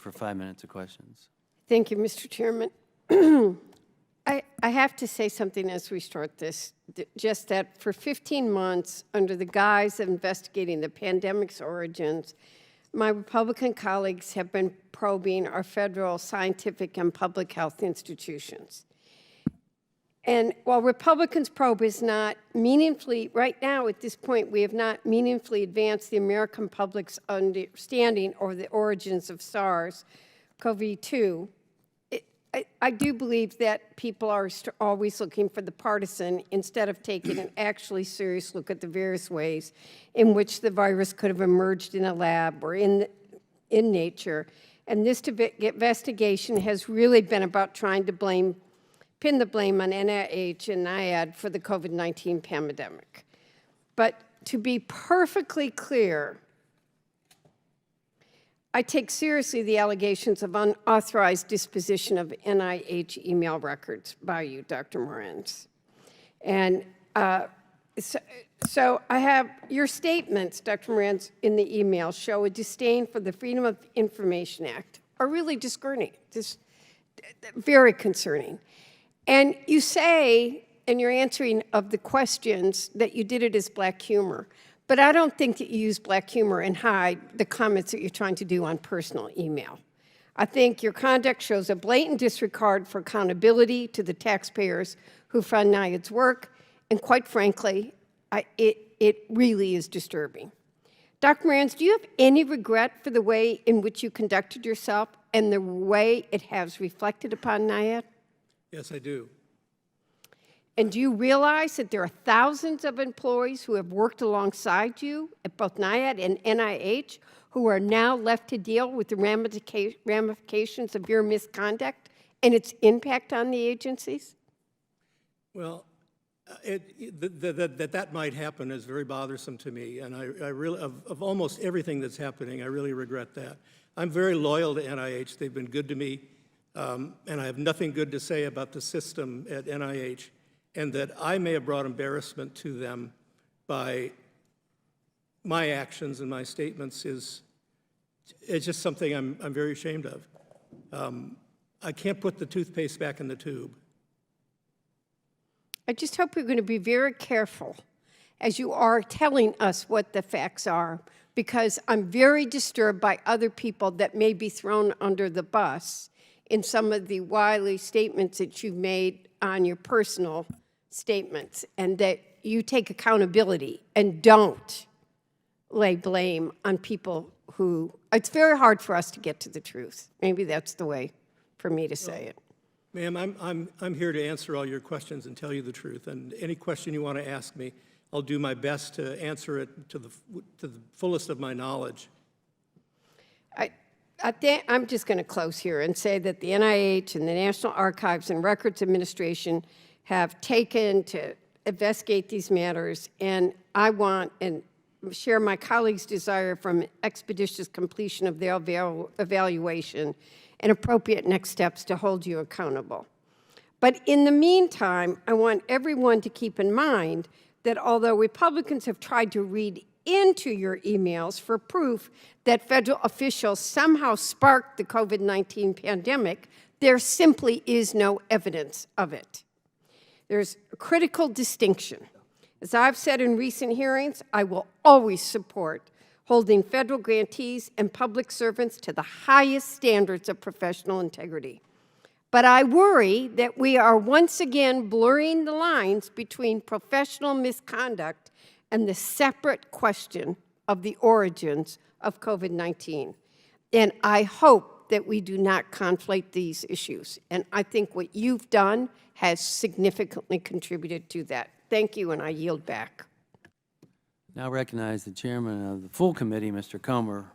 for 5 minutes of questions. Thank you, Mr. Chairman. I have to say something as we start this, just that for 15 months, under the guise of investigating the pandemic's origins, my Republican colleagues have been probing our federal scientific and public health institutions. And while Republicans' probe is not meaningfully, right now at this point, we have not meaningfully advanced the American public's understanding of the origins of SARS-CoV-2, I do believe that people are always looking for the partisan instead of taking an actually serious look at the various ways in which the virus could have emerged in a lab or in nature. And this investigation has really been about trying to pin the blame on NIH and Aide for the COVID-19 pandemic. But to be perfectly clear, I take seriously the allegations of unauthorized disposition of NIH email records by you, Dr. Morenz. And so I have your statements, Dr. Morenz, in the email show a disdain for the Freedom of Information Act, are really disconcerting, very concerning. And you say in your answering of the questions that you did it as black humor. But I don't think that you use black humor and hide the comments that you're trying to do on personal email. I think your conduct shows a blatant disregard for accountability to the taxpayers who fund NIAID's work, and quite frankly, it really is disturbing. Dr. Morenz, do you have any regret for the way in which you conducted yourself and the way it has reflected upon NIAID? Yes, I do. And do you realize that there are thousands of employees who have worked alongside you at both NIAID and NIH who are now left to deal with the ramifications of your misconduct and its impact on the agencies? Well, that might happen is very bothersome to me, and I really, of almost everything that's happening, I really regret that. I'm very loyal to NIH. They've been good to me, and I have nothing good to say about the system at NIH. And that I may have brought embarrassment to them by my actions and my statements it's just something I'm very ashamed of. I can't put the toothpaste back in the tube. I just hope you're going to be very careful as you are telling us what the facts are, because I'm very disturbed by other people that may be thrown under the bus in some of the wily statements that you've made on your personal statements, and that you take accountability and don't lay blame on people who, it's very hard for us to get to the truth. Maybe that's the way for me to say it. Ma'am, I'm here to answer all your questions and tell you the truth, and any question you want to ask me, I'll do my best to answer it to the fullest of my knowledge. I'm just going to close here and say that the NIH and the National Archives and Records Administration have taken to investigate these matters, and I want and share my colleagues' desire from expeditious completion of their evaluation and appropriate next steps to hold you accountable. But in the meantime, I want everyone to keep in mind that although Republicans have tried to read into your emails for proof that federal officials somehow sparked the COVID-19 pandemic, there simply is no evidence of it. There's a critical distinction. As I've said in recent hearings, I will always support holding federal grantees and public servants to the highest standards of professional integrity. But I worry that we are once again blurring the lines between professional misconduct and the separate question of the origins of COVID-19. And I hope that we do not conflate these issues. And I think what you've done has significantly contributed to that. Thank you, and I yield back. Now recognize the chairman of the full committee, Mr. Comer.